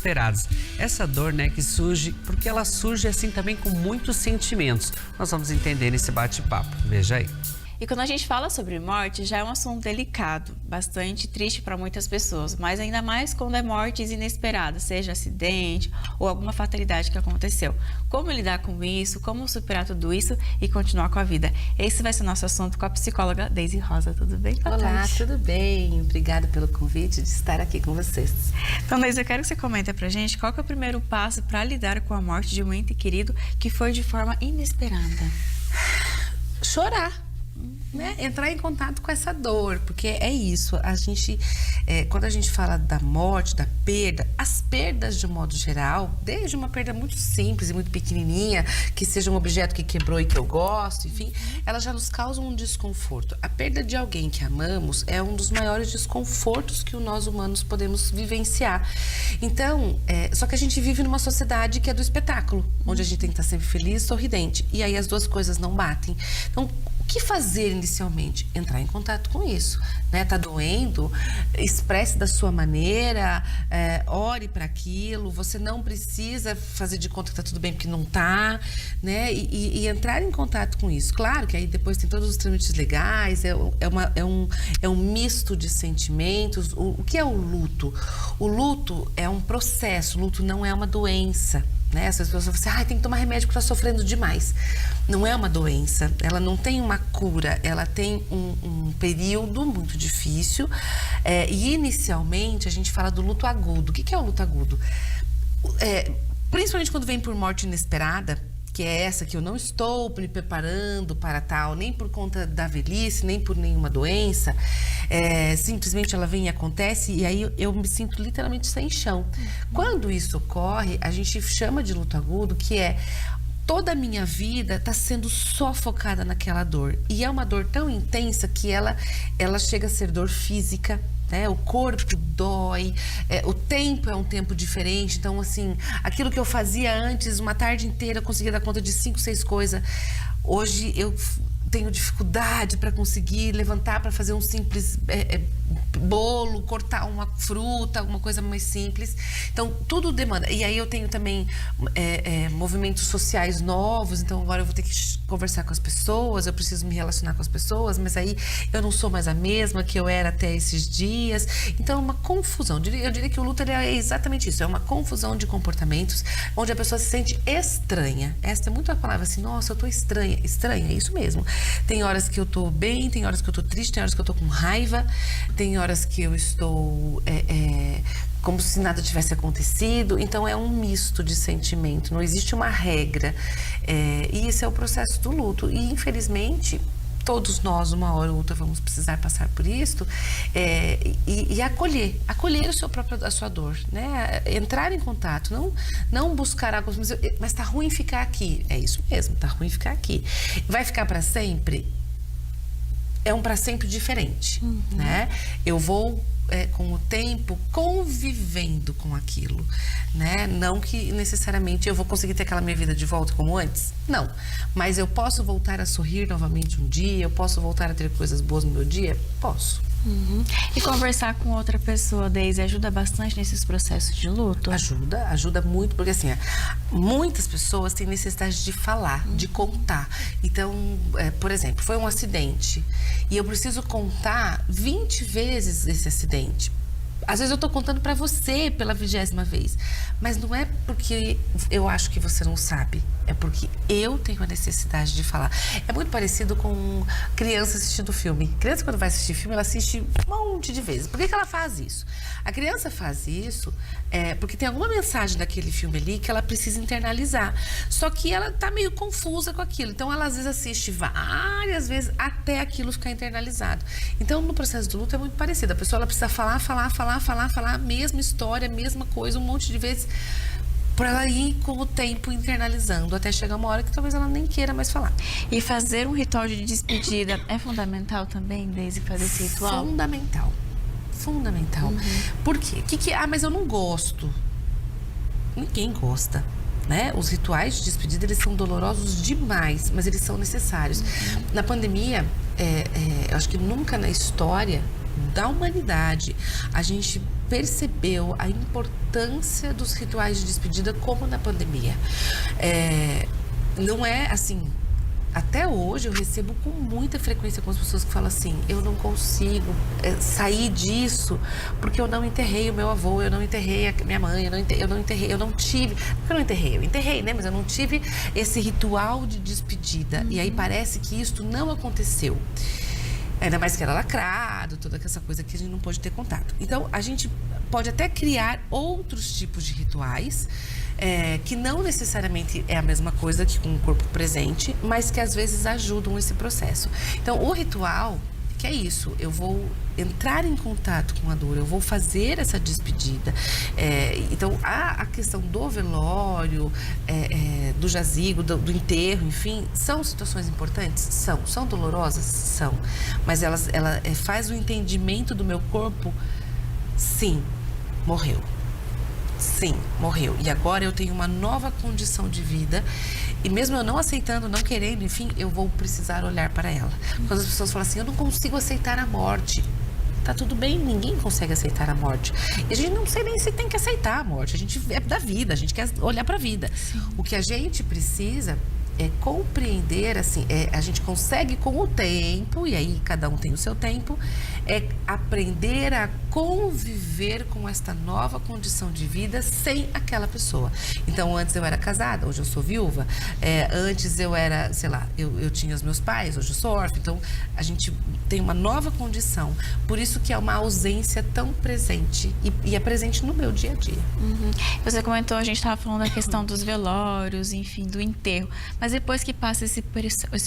inesperados. Essa dor, né, que surge porque ela surge assim também com muitos sentimentos. Nós vamos entender nesse bate-papo. Veja aí. E quando a gente fala sobre morte, já é um assunto delicado, bastante triste para muitas pessoas, mas ainda mais quando é mortes inesperadas, seja acidente ou alguma fatalidade que aconteceu. Como lidar com isso, como superar tudo isso e continuar com a vida? Esse vai ser o nosso assunto com a psicóloga Deise Rosa. Tudo bem? Boa tarde. Tudo bem. Obrigada pelo convite de estar aqui com vocês. Então, Deise, eu quero que você comente pra gente qual que é o primeiro passo para lidar com a morte de um ente querido que foi de forma inesperada. Chorar. Né? Entrar em contato com essa dor, porque é isso, quando a gente fala da morte, da perda, as perdas de um modo geral, desde uma perda muito simples e muito pequenininha, que seja um objeto que quebrou e que eu gosto, enfim, elas já nos causam um desconforto. A perda de alguém que amamos é um dos maiores desconfortos que nós humanos podemos vivenciar. Então, só que a gente vive numa sociedade que é do espetáculo, onde a gente tem que estar sempre feliz, sorridente, e aí as duas coisas não batem. Então, o que fazer inicialmente? Entrar em contato com isso, né? Tá doendo? Expresse da sua maneira, ore para aquilo. Você não precisa fazer de conta que tá tudo bem porque não tá, né? E entrar em contato com isso. Claro que aí depois tem todos os trâmites legais, é um misto de sentimentos. O que é o luto? O luto é um processo, o luto não é uma doença. Né? As pessoas falam assim, tem que tomar remédio porque está sofrendo demais. Não é uma doença, ela não tem uma cura, ela tem um período muito difícil. E inicialmente a gente fala do luto agudo. O que é o luto agudo? Principalmente quando vem por morte inesperada, que é essa que eu não estou me preparando para tal, nem por conta da velhice, nem por nenhuma doença, simplesmente ela vem e acontece, e aí eu me sinto literalmente sem chão. Quando isso ocorre, a gente chama de luto agudo, que é toda a minha vida está sendo só focada naquela dor. E é uma dor tão intensa que ela chega a ser dor física, né? O corpo dói, o tempo é um tempo diferente. Então, assim, aquilo que eu fazia antes, uma tarde inteira, eu conseguia dar conta de 5, 6 coisas. Hoje eu tenho dificuldade para conseguir levantar para fazer um simples bolo, cortar uma fruta, alguma coisa mais simples. Então, tudo demanda. E aí eu tenho também movimentos sociais novos, então agora eu vou ter que conversar com as pessoas, eu preciso me relacionar com as pessoas, mas aí eu não sou mais a mesma que eu era até esses dias. Então, é uma confusão. Eu diria que o luto é exatamente isso, é uma confusão de comportamentos, onde a pessoa se sente estranha. Essa é muito a palavra assim, nossa, eu tô estranha. Estranha, é isso mesmo. Tem horas que eu tô bem, tem horas que eu tô triste, tem horas que eu tô com raiva, tem horas que eu estou como se nada tivesse acontecido. Então é um misto de sentimento, não existe uma regra. E esse é o processo do luto. E infelizmente todos nós, uma hora ou outra, vamos precisar passar por isso, e acolher a sua dor, né? Entrar em contato, não buscar algo, mas tá ruim ficar aqui. É isso mesmo, tá ruim ficar aqui. Vai ficar para sempre? É um para sempre diferente, né? Eu vou com o tempo convivendo com aquilo, né? Não que necessariamente eu vou conseguir ter aquela minha vida de volta como antes, não. Mas eu posso voltar a sorrir novamente um dia, eu posso voltar a ter coisas boas no meu dia? Posso. E conversar com outra pessoa, Deise, ajuda bastante nesses processos de luto? Ajuda muito, porque assim, muitas pessoas têm necessidade de falar, de contar. Então, por exemplo, foi um acidente e eu preciso contar 20 vezes esse acidente. Às vezes eu tô contando para você pela 20ª vez, mas não é porque eu acho que você não sabe, é porque eu tenho a necessidade de falar. É muito parecido com criança assistindo filme. Criança, quando vai assistir filme, ela assiste um monte de vezes. Por que ela faz isso? A criança faz isso porque tem alguma mensagem daquele filme ali que ela precisa internalizar. Só que ela tá meio confusa com aquilo. Então, ela às vezes assiste várias vezes até aquilo ficar internalizado. Então, no processo do luto é muito parecido. A pessoa ela precisa falar a mesma história, a mesma coisa, um monte de vezes, para ela ir com o tempo internalizando, até chegar uma hora que talvez ela nem queira mais falar. E fazer um ritual de despedida é fundamental também, Deise, fazer esse ritual? Fundamental. Por quê? Mas eu não gosto. Ninguém gosta, né? Os rituais de despedida, eles são dolorosos demais, mas eles são necessários. Na pandemia, eu acho que nunca na história da humanidade a gente percebeu a importância dos rituais de despedida como na pandemia. Não é assim... Até hoje eu recebo com muita frequência com as pessoas que falam assim, eu não consigo sair disso porque eu não enterrei o meu avô, eu não enterrei a minha mãe, eu não tive, eu enterrei, né? Mas eu não tive esse ritual de despedida. E aí parece que isso não aconteceu. Ainda mais que era lacrado, toda essa coisa que a gente não pôde ter contato. Então, a gente pode até criar outros tipos de rituais, que não necessariamente é a mesma coisa que com o corpo presente, mas que às vezes ajudam esse processo. Então, o ritual, que é isso, eu vou entrar em contato com a dor, eu vou fazer essa despedida. Então, a questão do velório, do jazigo, do enterro, enfim, são situações importantes? São dolorosas? São. Mas ela faz o entendimento do meu corpo, sim, morreu. Sim, morreu. E agora eu tenho uma nova condição de vida. E mesmo eu não aceitando, não querendo, enfim, eu vou precisar olhar para ela. Quando as pessoas falam assim, eu não consigo aceitar a morte. Tá tudo bem, ninguém consegue aceitar a morte. E a gente não sei nem se tem que aceitar a morte. A gente é da vida, a gente quer olhar para a vida. Sim. O que a gente precisa é compreender, assim, a gente consegue com o tempo, e aí cada um tem o seu tempo, aprender a conviver com esta nova condição de vida sem aquela pessoa. Então, antes eu era casada, hoje eu sou viúva. Antes eu era, sei lá, eu tinha os meus pais, hoje eu sou órfã. Então, a gente tem uma nova condição. Por isso que é uma ausência tão presente, e é presente no meu dia a dia. Uhum. Você comentou, a gente estava falando da questão dos velórios, enfim, do enterro. Mas depois que passa esse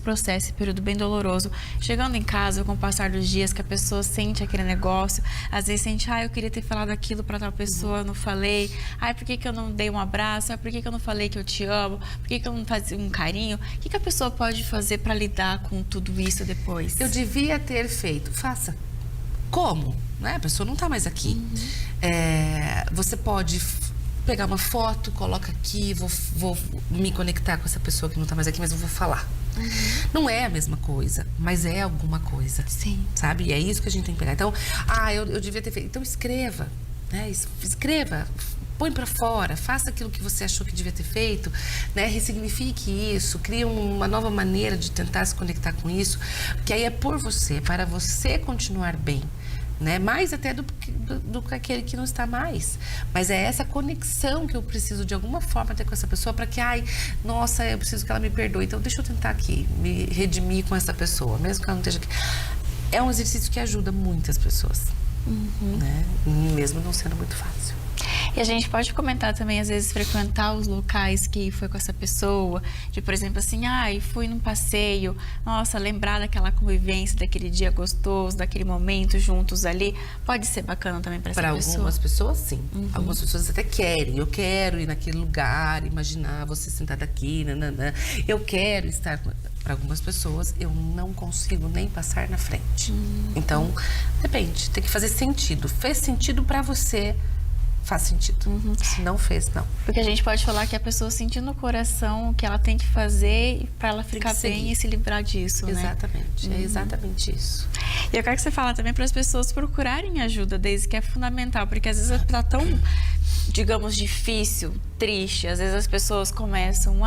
processo, esse período bem doloroso, chegando em casa, com o passar dos dias, que a pessoa sente aquele negócio, às vezes sente, eu queria ter falado aquilo para tal pessoa, eu não falei. Por que eu não dei um abraço? Por que eu não falei que eu te amo? Por que eu não fazia um carinho? O que a pessoa pode fazer para lidar com tudo isso depois? Eu devia ter feito. Faça. Como? Né? A pessoa não está mais aqui. Você pode pegar uma foto, coloca aqui, vou me conectar com essa pessoa que não está mais aqui, mas eu vou falar. Não é a mesma coisa, mas é alguma coisa. Sim. Sabe? E é isso que a gente tem que pegar. Então, eu devia ter feito. Então, escreva, né? Escreva, põe para fora, faça aquilo que você achou que devia ter feito, né? Ressignifique isso, crie uma nova maneira de tentar se conectar com isso, que aí é por você, para você continuar bem. Né? Mais até do que aquele que não está mais. Mas é essa conexão que eu preciso de alguma forma ter com essa pessoa para que, nossa, eu preciso que ela me perdoe. Então, deixa eu tentar aqui me redimir com essa pessoa, mesmo que ela não esteja aqui. É um exercício que ajuda muitas pessoas, né? Mesmo não sendo muito fácil. E a gente pode comentar também, às vezes, frequentar os locais que foi com essa pessoa. De, por exemplo, assim, fui num passeio. Nossa, lembrar daquela convivência, daquele dia gostoso, daquele momento juntos ali. Pode ser bacana também para essa pessoa. Para algumas pessoas, sim. Algumas pessoas até querem. Eu quero ir naquele lugar, imaginar você sentada aqui, nananã. Eu quero estar... Para algumas pessoas, eu não consigo nem passar na frente. Então, depende. Tem que fazer sentido. Fez sentido para você... Faz sentido. Se não fez, não. Porque a gente pode falar que a pessoa sentiu no coração o que ela tem que fazer para ela ficar bem e se livrar disso, né? Exatamente. É exatamente isso. E eu quero que você fale também para as pessoas procurarem ajuda, desde que é fundamental, porque às vezes está tão, digamos, difícil, triste. Às vezes as pessoas começam,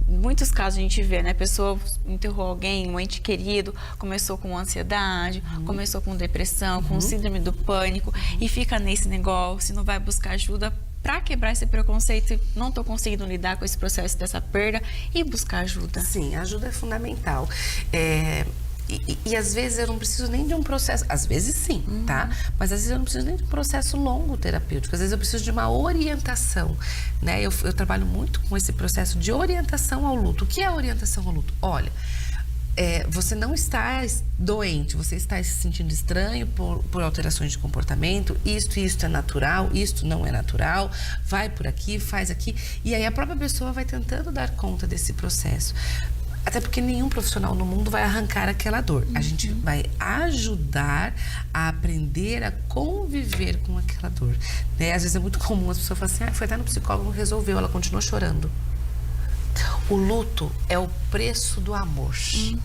em muitos casos a gente vê, né? A pessoa enterrou alguém, um ente querido, começou com ansiedade, começou com depressão, com síndrome do pânico, e fica nesse negócio, não vai buscar ajuda para quebrar esse preconceito. Não estou conseguindo lidar com esse processo dessa perda, e buscar ajuda. Sim, a ajuda é fundamental. E às vezes eu não preciso nem de um processo, às vezes sim, tá? Mas às vezes eu não preciso nem de um processo longo terapêutico, às vezes eu preciso de uma orientação, né? Eu trabalho muito com esse processo de orientação ao luto. O que é orientação ao luto? Olha, você não está doente, você está se sentindo estranho por alterações de comportamento, isto é natural, isto não é natural, vai por aqui, faz aqui, e aí a própria pessoa vai tentando dar conta desse processo. Até porque nenhum profissional no mundo vai arrancar aquela dor. A gente vai ajudar a aprender a conviver com aquela dor. Né? Às vezes é muito comum as pessoas falarem assim, foi até no psicólogo, não resolveu, ela continua chorando. O luto é o preço do amor. E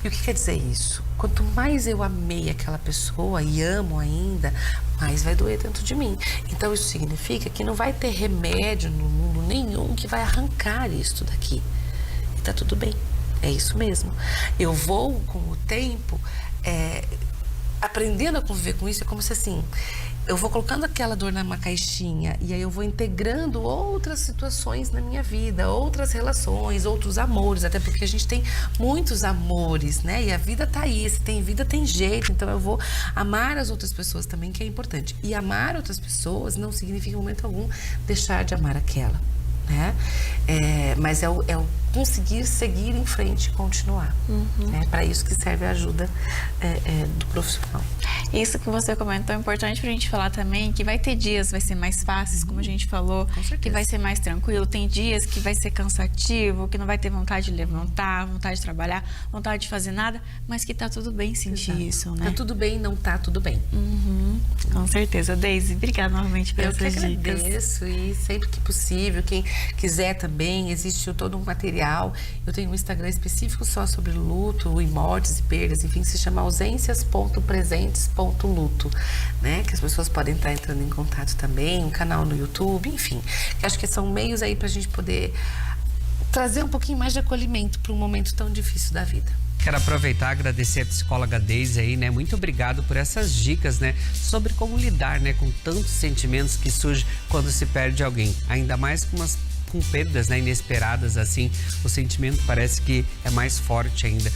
o que quer dizer isso? Quanto mais eu amei aquela pessoa e amo ainda, mais vai doer dentro de mim. Então isso significa que não vai ter remédio no mundo nenhum que vai arrancar isso daqui. E tá tudo bem, é isso mesmo. Eu vou, com o tempo, aprendendo a conviver com isso. É como se assim, eu vou colocando aquela dor numa caixinha e aí eu vou integrando outras situações na minha vida, outras relações, outros amores, até porque a gente tem muitos amores, né? E a vida tá aí, se tem vida tem jeito, então eu vou amar as outras pessoas também, que é importante. E amar outras pessoas não significa em momento algum deixar de amar aquela, né? Mas é o conseguir seguir em frente e continuar. É para isso que serve a ajuda do profissional. Isso que você comentou é importante pra gente falar também, que vai ter dias vai ser mais fáceis, como a gente falou, que vai ser mais tranquilo. Tem dias que vai ser cansativo, que não vai ter vontade de levantar, vontade de trabalhar, vontade de fazer nada, mas que tá tudo bem sentir isso, né? Tá tudo bem, não tá tudo bem. Com certeza. Deise, obrigada novamente por essas dicas. Eu que agradeço, e sempre que possível, quem quiser também, existe todo um material. Eu tenho um Instagram específico só sobre luto e mortes e perdas, enfim, se chama ausências.presentes.luto, né? Que as pessoas podem estar entrando em contato também, um canal no YouTube, enfim. Que acho que são meios aí pra gente poder trazer um pouquinho mais de acolhimento para um momento tão difícil da vida. Quero aproveitar e agradecer a psicóloga Deise aí, né? Muito obrigado por essas dicas, né? Sobre como lidar, né? Com tantos sentimentos que surgem quando se perde alguém. Ainda mais com perdas, né? Inesperadas, assim. O sentimento parece que é mais forte ainda.